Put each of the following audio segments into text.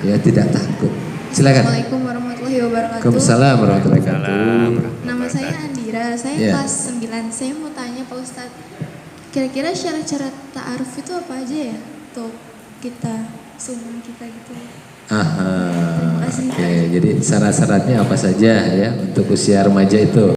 Ya, tidak takut. Silakan. Assalamualaikum warahmatullahi wabarakatuh. Waalaikumsalam warahmatullahi wabarakatuh. Nama saya Andira, saya kelas 9. Saya mau tanya Pak Ustadz, kira-kira syarat-syarat ta'aruf itu apa aja ya untuk kita, suami kita gitu? Terima kasih. Oke, jadi syarat-syaratnya apa saja ya untuk usia remaja itu?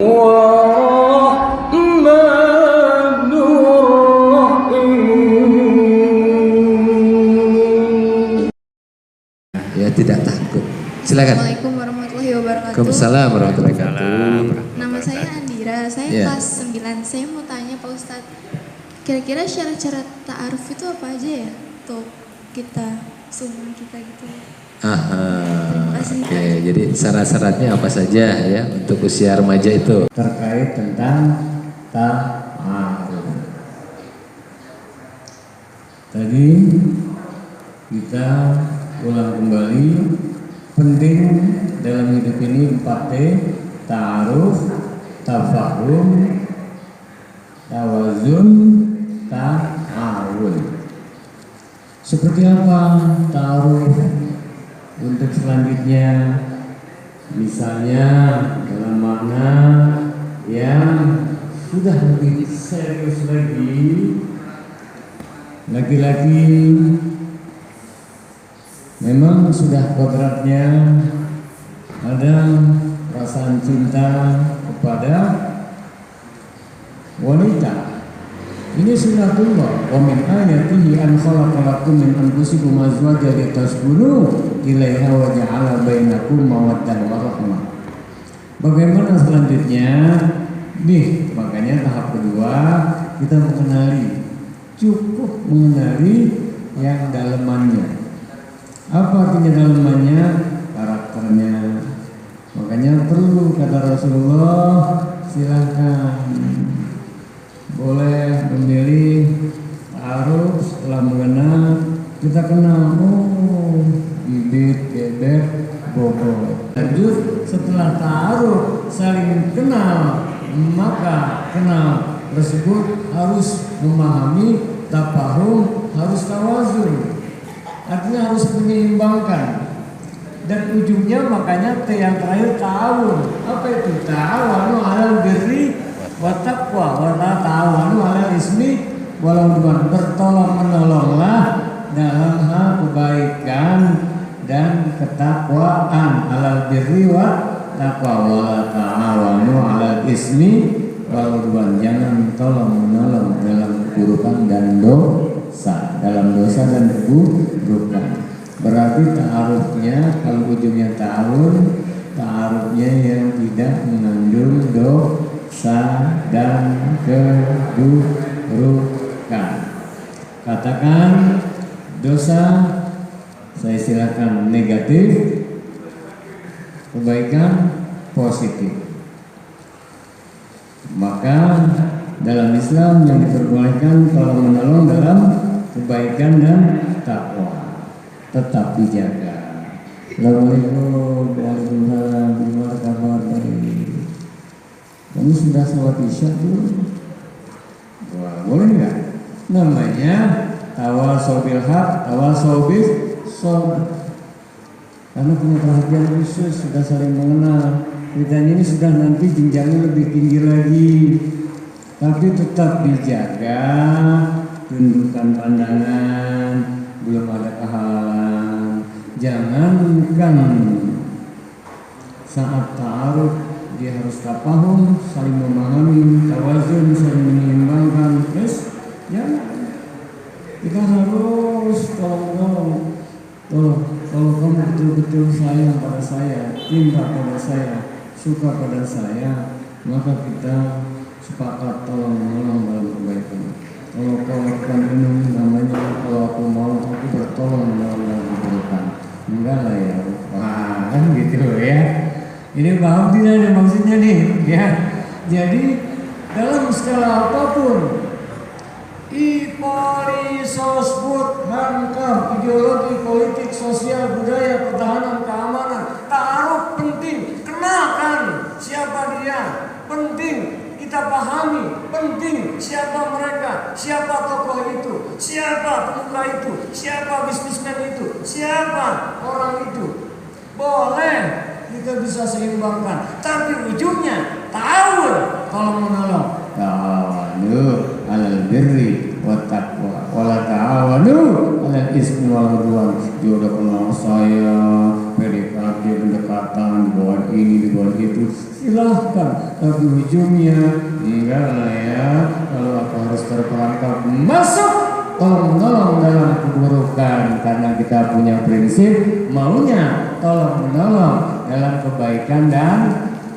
Ya, tidak takut. Silakan. Assalamualaikum warahmatullahi wabarakatuh. Waalaikumsalam warahmatullahi wabarakatuh. Nama saya Andira, saya kelas 9. Saya mau tanya Pak Ustadz, kira-kira syarat-syarat ta'aruf itu apa aja ya untuk kita, suami kita gitu? Terima kasih. Oke, jadi syarat-syaratnya apa saja ya untuk usia remaja itu? Terkait tentang ta'aruf. Tadi kita ulang kembali, penting dalam hidup ini 4T: ta'aruf, tafahum, tawazun, ta'awun. Seperti apa ta'aruf untuk selanjutnya? Misalnya dalam makna yang sudah lebih serius lagi, laki-laki memang sudah kodratnya ada perasaan cinta kepada wanita. Ini sunnatullah. Wa min ayatihi an khalaqa lakum min anfusikum azwajan litaskunu ilaiha wa ja'ala bainakum mawaddah wa rahmah. Bagaimana selanjutnya? Nih, makanya tahap kedua kita mengenali, cukup mengenali yang dalemannya. Apa artinya dalemannya? Karakternya. Makanya perlu, kata Rasulullah, silakan boleh memilih ta'aruf setelah mengenal. Kita kenal, oh bibit, bebek, bobot. Lanjut, setelah ta'aruf saling kenal, maka kenal tersebut harus memahami, tafahum, harus tawazun. Artinya harus menyeimbangkan. Dan ujungnya makanya yang terakhir ta'awun. Apa itu? Ta'awanu 'alal birri wa taqwa wa la ta'awanu 'alal ismi wal 'udwan. Bertolong-menolonglah dalam hal kebaikan dan ketakwaan. 'Alal birri wa taqwa wa la ta'awanu 'alal ismi wal 'udwan. Jangan tolong-menolong dalam keburukan dan dosa, dalam dosa dan keburukan. Berarti ta'arufnya, kalau ujungnya ta'awun, ta'arufnya yang tidak mengandung dosa dan keburukan. Katakan dosa, saya silakan negatif, kebaikan positif. Maka dalam Islam yang diperbolehkan kalau menolong dalam kebaikan dan takwa, tetap dijaga. Assalamualaikum warahmatullahi wabarakatuh. Gimana kabar tadi? Kamu sudah sholat isya belum? Wah, boleh nggak? Namanya tawasau bil haq, tawasau bis sabr. Karena punya perhatian khusus, sudah saling mengenal. Kita ini sudah nanti jenjangnya lebih tinggi lagi. Tapi tetap dijaga, tundukkan pandangan, belum ada kehalalan. Jangankan saat ta'aruf dia harus tafahum, saling memahami, tawazun, saling menyeimbangkan. Terus jangan, kita harus tolong kalau kamu betul-betul sayang pada saya, cinta pada saya, suka pada saya, maka kita sepakat tolong menolong dalam kebaikan. Kalau kau lakukan ini namanya, kalau aku mau, aku bertolong dalam keburukan. Enggak lah ya, wah kan gitu ya. Ini paham tidak ada maksudnya nih ya. Jadi dalam skala apapun, IPOLI, Sosbud, Hankam, ideologi, politik, sosial, budaya, pertahanan, keamanan, ta'aruf penting. Kenalkan siapa dia, penting. Kita pahami, penting siapa mereka, siapa tokoh itu, siapa pemuka itu, siapa bisnismen itu, siapa orang itu? Boleh kita bisa seimbangkan, tapi ujungnya ta'awun, tolong menolong. Ta'awanu 'alal birri wat taqwa wa la ta'awanu 'alal ismi wal 'udwan. Dia udah kenal saya, PDKT, pendekatan, buat ini, buat itu, silahkan. Tapi ujungnya enggak lah ya. Kalau aku harus terperangkap masuk tolong menolong dalam keburukan, karena kita punya prinsip maunya tolong menolong dalam kebaikan dan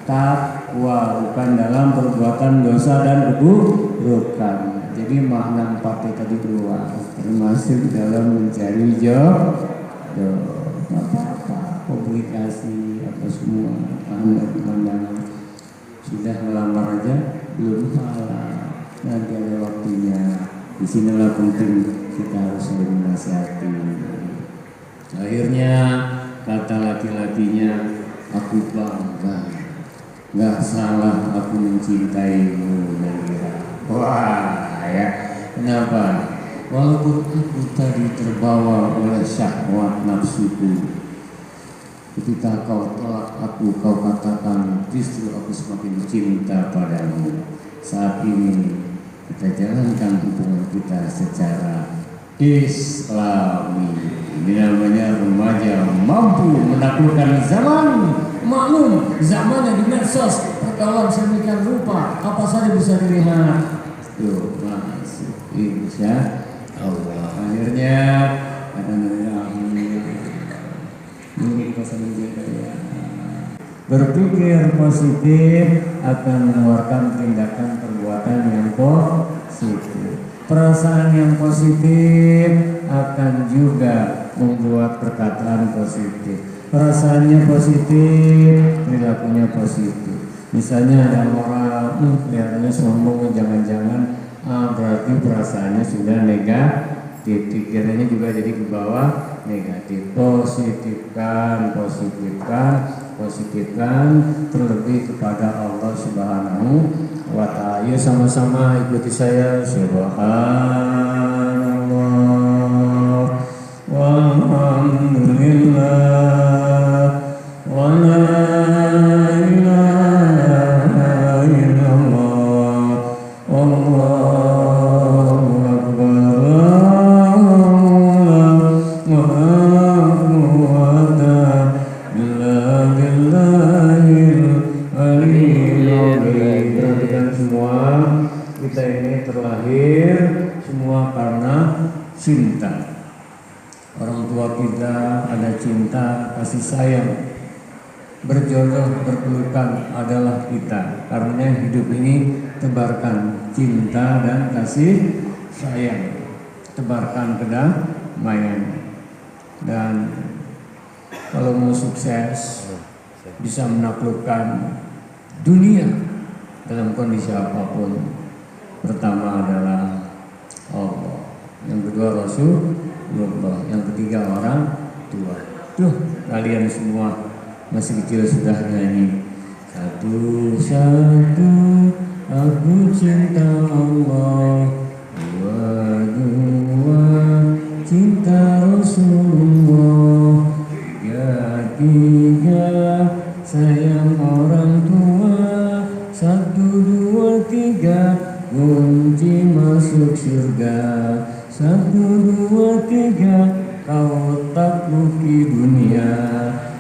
takwa, bukan dalam perbuatan dosa dan keburukan. Jadi makna 4 tadi dua, termasuk dalam mencari jodoh. Apa-apa, publikasi apa semua, pandangan sudah melamar aja belum halal, nanti ada waktunya. Disinilah penting kita harus saling menasihati. Akhirnya kata laki-lakinya, aku bangga, nggak salah aku mencintaimu Nadira. Wah ya, kenapa? Walaupun aku tadi terbawa oleh syahwat nafsuku, ketika kau tolak aku, kau katakan justru aku semakin cinta padamu. Saat ini kita jalankan hubungan kita secara Islami. Ini namanya remaja mampu menaklukkan zaman. Maklum zamannya di medsos, pergaulan sedemikian rupa, apa saja bisa dilihat. Tuh masuk insya Allah. Akhirnya berpikir positif akan mengeluarkan tindakan perbuatan yang positif. Perasaan yang positif akan juga membuat perkataan positif. Perasaannya positif, perilakunya positif. Misalnya ada orang kelihatannya sombong, jangan-jangan berarti perasaannya sudah negatif, pikirannya juga jadi ke bawah negatif. Positifkan, terlebih kepada Allah Subhanahu wa ta'ala. Ayo sama-sama ikuti saya. Subhanallah walhamdulillah wa la ilaha illallah wallahu akbar. Kita ini terlahir semua karena cinta. Orang tua kita ada cinta, kasih sayang. Berjodoh, berpelukan adalah kita. Karena hidup ini tebarkan cinta dan kasih sayang. Tebarkan kedamaian. Dan kalau mau sukses, bisa menaklukkan dunia dalam kondisi apapun. Pertama adalah Allah, yang kedua Rasulullah, yang ketiga orang tua. Tuh, kalian semua masih kecil sudah nyanyi. Satu-satu aku cinta Allah, dua cinta Rasulullah, tiga sayang orang tua, 1, 2, 3 kunci masuk surga. 1, 2, 3 kau takluki dunia.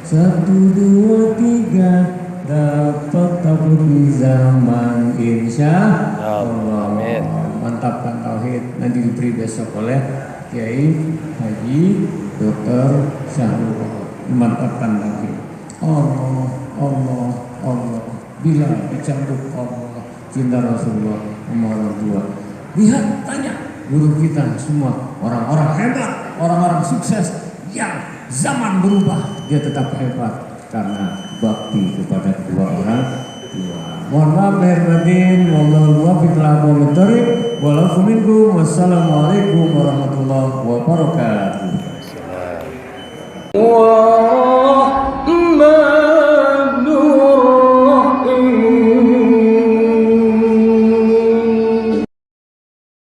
1, 2, 3 dapat takluki zaman insya Allah. Mantapkan tauhid, nanti diberi besok oleh Kiai Haji Dr. Syahrul. Mantapkan tauhid. Allah, Allah, Allah. Bila dicambuk Allah, cinta Rasulullah, orang tua. Lihat, tanya guru kita semua, orang-orang hebat, orang-orang sukses yang zaman berubah, dia tetap hebat karena bakti kepada kedua orang tua. Mohon maaf lahir batin, wallahu muwaffiq ila aqwamit thoriq, walakum minkum, wassalamualaikum warahmatullahi wabarakatuh.